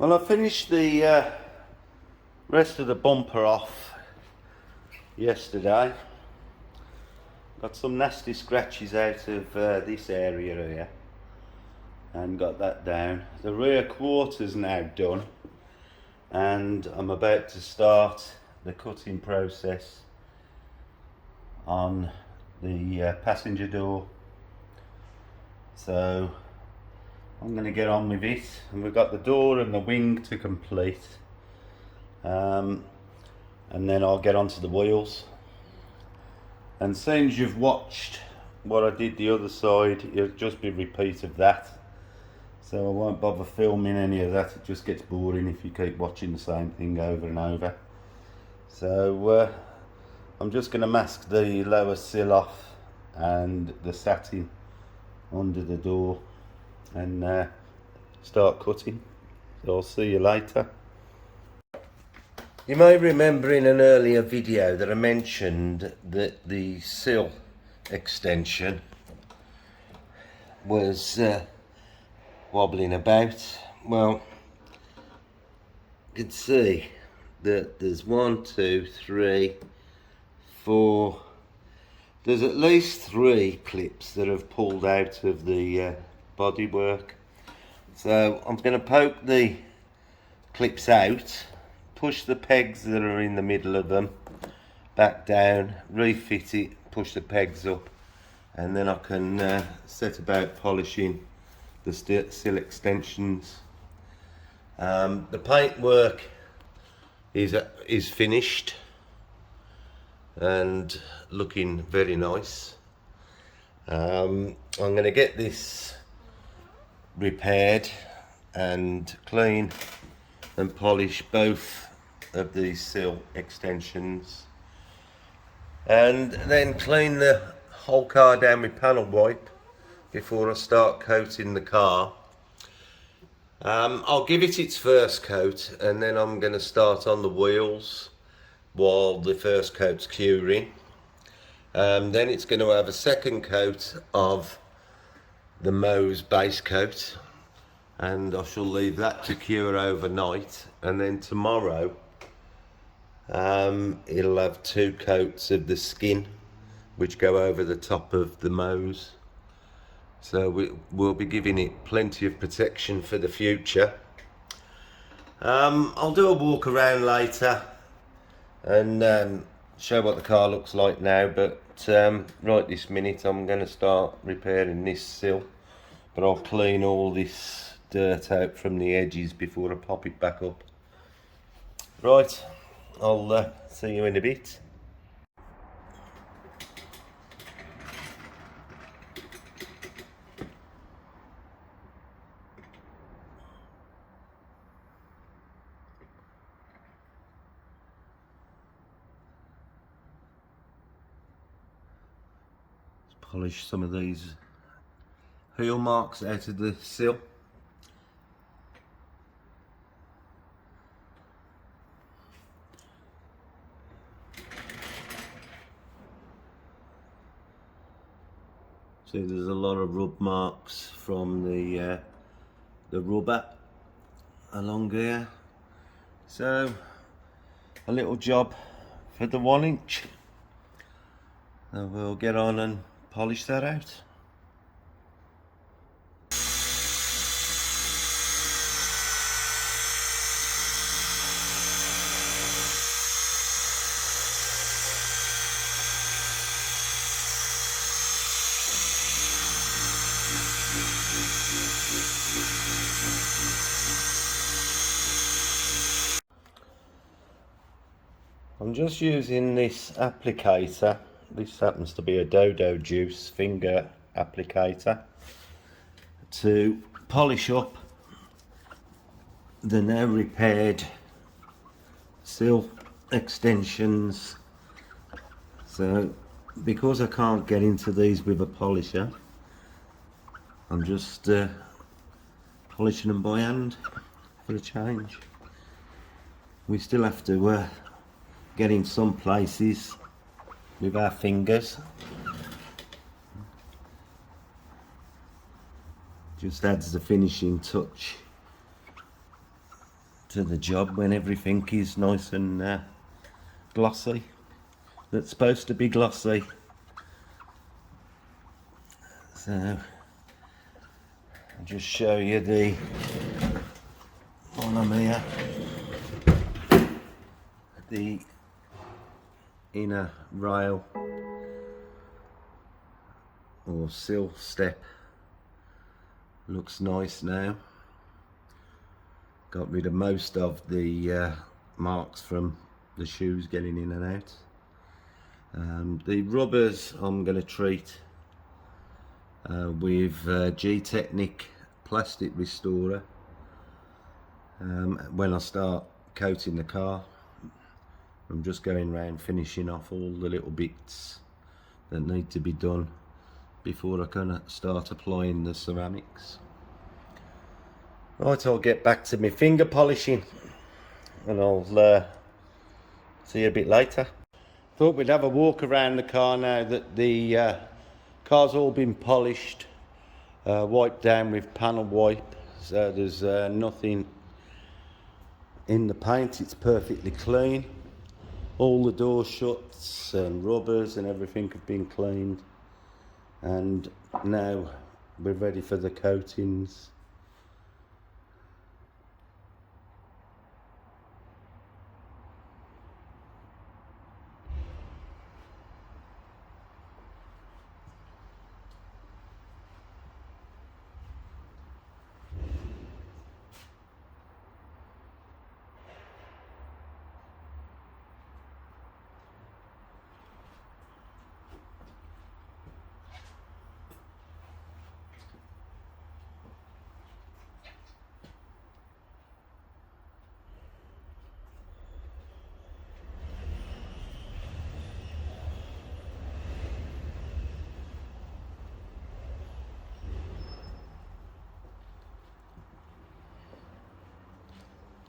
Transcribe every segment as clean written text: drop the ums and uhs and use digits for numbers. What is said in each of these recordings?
Well, I finished the rest of the bumper off yesterday. Got some nasty scratches out of this area here and got that down. The rear quarter's now done and I'm about to start the cutting process on the passenger door. So I'm going to get on with it, and we've got the door and the wing to complete, and then I'll get onto the wheels. And since you've watched what I did the other side, it'll just be a repeat of that, so I won't bother filming any of that. It just gets boring if you keep watching the same thing over and over. So I'm just going to mask the lower sill off and the satin under the door and start cutting. So I'll see you later. You may remember in an earlier video that I mentioned that the sill extension was wobbling about. Well, you can see that there's 1, 2, 3, 4. There's at least 3 clips that have pulled out of the bodywork. So I'm going to poke the clips out, push the pegs that are in the middle of them back down, refit it, push the pegs up, and then I can set about polishing the sill extensions. The paintwork is finished and looking very nice. I'm going to get this repaired and clean and polish both of these sill extensions, and then clean the whole car down with panel wipe before I start coating the car. I'll give it its first coat, and then I'm going to start on the wheels while the first coat's curing. Then it's going to have a second coat of the Mohs base coat, and I shall leave that to cure overnight, and then tomorrow it'll have 2 coats of the skin which go over the top of the Mohs. So we'll be giving it plenty of protection for the future. I'll do a walk around later and show what the car looks like now, but right this minute I'm going to start repairing this sill, but I'll clean all this dirt out from the edges before I pop it back up. Right, I'll see you in a bit. Polish some of these heel marks out of the sill. See, there's a lot of rub marks from the rubber along here. So a little job for the 1 inch. And we'll get on and polish that out. I'm just using this applicator. This happens to be a Dodo Juice finger applicator to polish up the now repaired sill extensions. So because I can't get into these with a polisher, I'm just polishing them by hand for a change. We still have to get in some places with our fingers. Just adds the finishing touch. to the job when everything is nice and glossy. That's supposed to be glossy. So I'll just show you the one here, the inner rail or sill step. Looks nice now. Got rid of most of the marks from the shoes getting in and out. The rubbers I'm going to treat with G-Technic plastic restorer when I start coating the car. I'm just going around finishing off all the little bits that need to be done before I can start applying the ceramics. Right, I'll get back to my finger polishing and I'll see you a bit later. Thought we'd have a walk around the car now that the car's all been polished, wiped down with panel wipe, so there's nothing in the paint. It's perfectly clean. All the door shuts and rubbers and everything have been cleaned, and now we're ready for the coatings.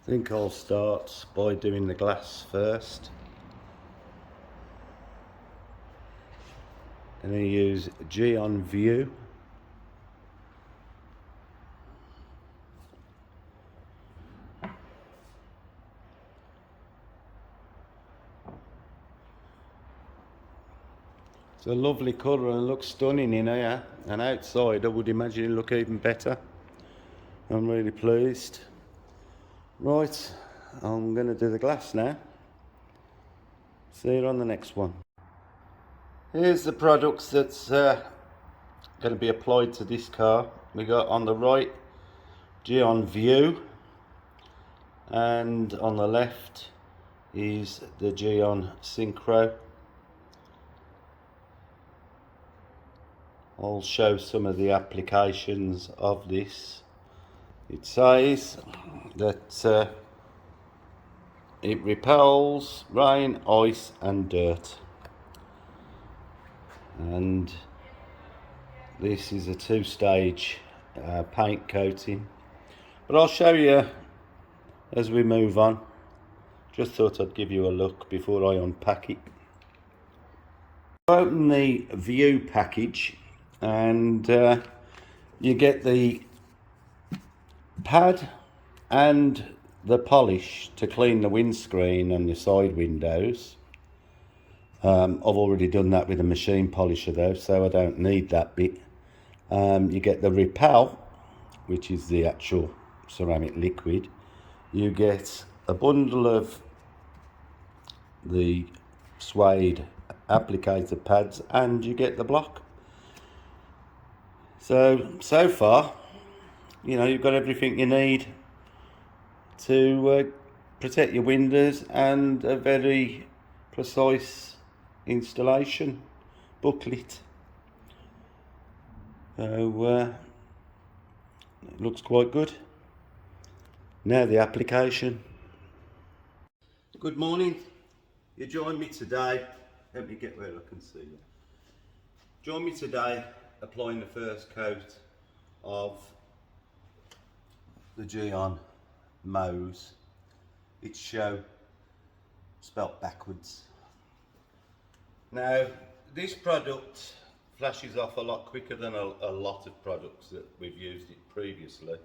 I think I'll start by doing the glass first. I'm going to use G on View. It's a lovely colour and looks stunning in here, and outside I would imagine it'll look even better. I'm really pleased. Right, I'm going to do the glass now. See you on the next one. Here's the products that's going to be applied to this car. We got on the right G on View, and on the left is the G on Synchro. I'll show some of the applications of this. It says that it repels rain, ice and dirt, and this is a two-stage paint coating, but I'll show you as we move on. Just thought I'd give you a look before I unpack it. Open the View package and you get the pad and the polish to clean the windscreen and the side windows. I've already done that with a machine polisher though, so I don't need that bit. You get the repel, which is the actual ceramic liquid. You get a bundle of the suede applicator pads, and you get the block. So far, you know, you've got everything you need to protect your windows, and a very precise installation booklet. So it looks quite good. Now the application. Good morning. You join me today. Let me get where I can see you. Join me today applying the first coat of the G-On Mose. It's show spelt backwards. Now this product flashes off a lot quicker than a lot of products that we've used it previously.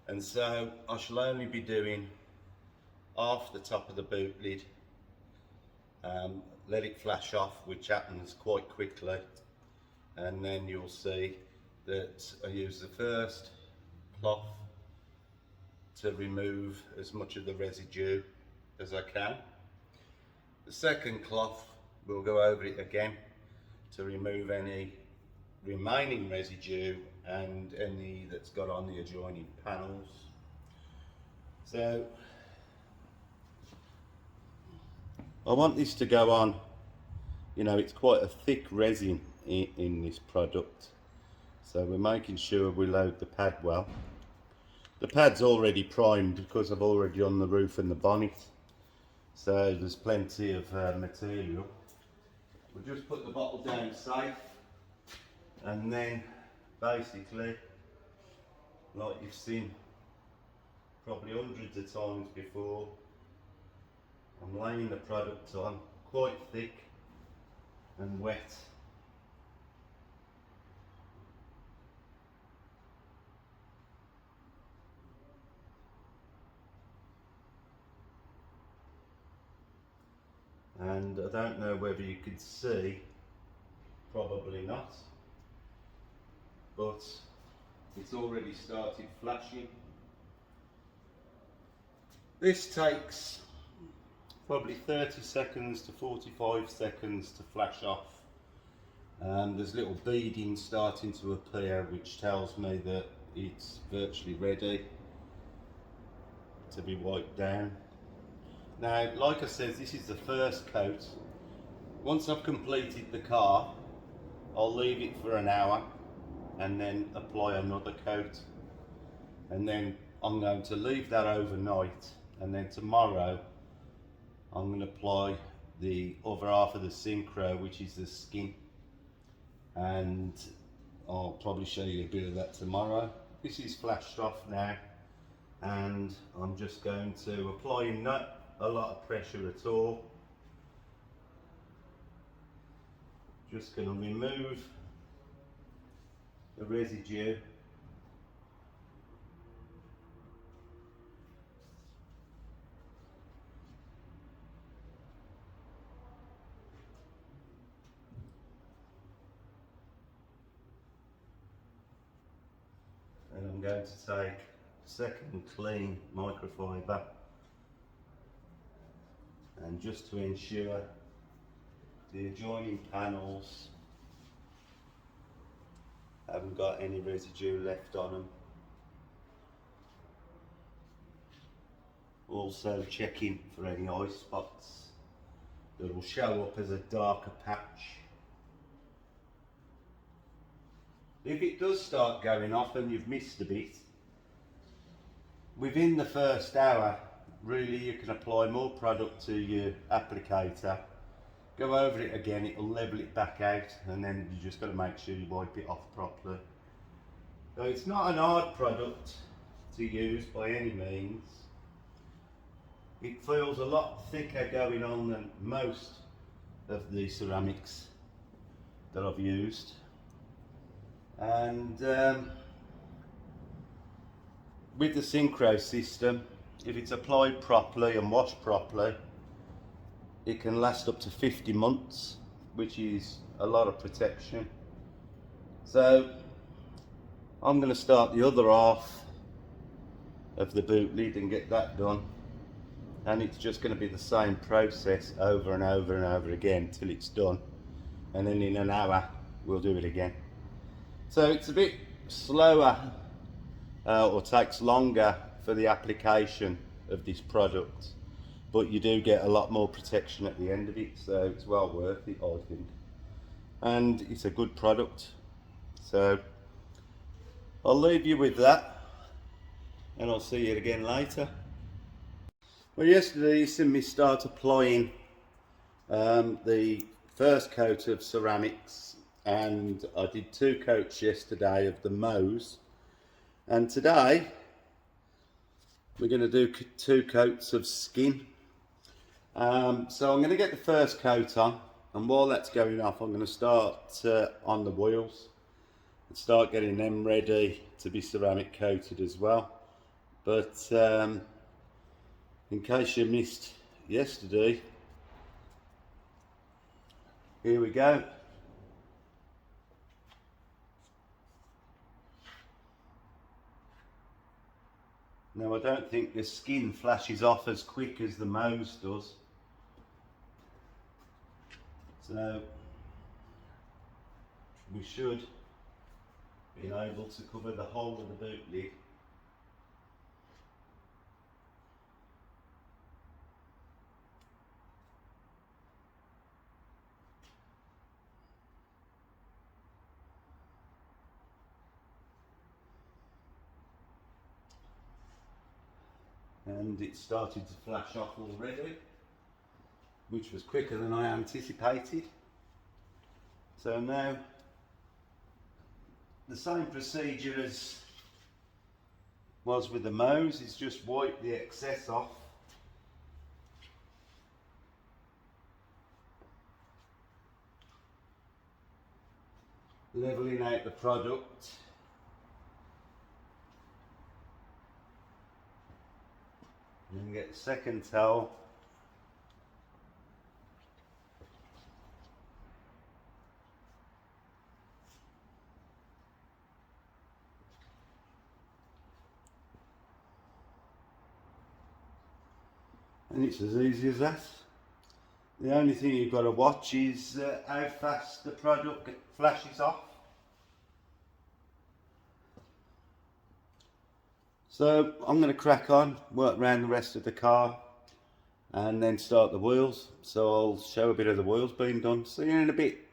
And so I shall only be doing half the top of the boot lid, let it flash off, which happens quite quickly, and then you'll see that I use the first cloth to remove as much of the residue as I can. The second cloth will go over it again to remove any remaining residue and any that's got on the adjoining panels. So I want this to go on, you know, it's quite a thick resin in this product, so we're making sure we load the pad well. The pad's already primed because I've already done the roof and the bonnet, so there's plenty of material. We'll just put the bottle down safe, and then basically, like you've seen probably hundreds of times before, I'm laying the product on quite thick and wet. And I don't know whether you could see, probably not, but it's already started flashing. This takes probably 30 seconds to 45 seconds to flash off. There's little beading starting to appear, which tells me that it's virtually ready to be wiped down. Now, like I said, this is the first coat. Once I've completed the car, I'll leave it for an hour and then apply another coat. And then I'm going to leave that overnight, and then tomorrow I'm going to apply the other half of the synchro, which is the skin. And I'll probably show you a bit of that tomorrow. This is flashed off now, and I'm just going to apply not a lot of pressure at all. Just going to remove the residue. And I'm going to take second clean microfiber, and just to ensure the adjoining panels haven't got any residue left on them. Also checking for any eye spots that will show up as a darker patch. If it does start going off and you've missed a bit, within the first hour, really you can apply more product to your applicator, go over it again, it'll level it back out, and then you just got to make sure you wipe it off properly. So it's not an hard product to use by any means. It feels a lot thicker going on than most of the ceramics that I've used. And with the synchro system, if it's applied properly and washed properly, it can last up to 50 months, which is a lot of protection. So I'm going to start the other half of the boot lid and get that done, and it's just going to be the same process over and over and over again till it's done, and then in an hour we'll do it again. So it's a bit slower or takes longer for the application of this product, but you do get a lot more protection at the end of it, so it's well worth it, I think. And it's a good product. So I'll leave you with that, and I'll see you again later. Well, yesterday you seen me start applying the first coat of ceramics, and I did 2 coats yesterday of the Mohs, and today we're going to do 2 coats of skin. So I'm going to get the first coat on, and while that's going off I'm going to start on the wheels and start getting them ready to be ceramic coated as well. But in case you missed yesterday, here we go. Now I don't think the skin flashes off as quick as the Mose does. So we should be able to cover the whole of the boot lid. And it started to flash off already, which was quicker than I anticipated. So now the same procedure as was with the Mose, is just wipe the excess off. Leveling out the product. And get the second towel. And it's as easy as that. The only thing you've got to watch is how fast the product flashes off. So I'm going to crack on, work around the rest of the car and then start the wheels. So I'll show a bit of the wheels being done. See you in a bit.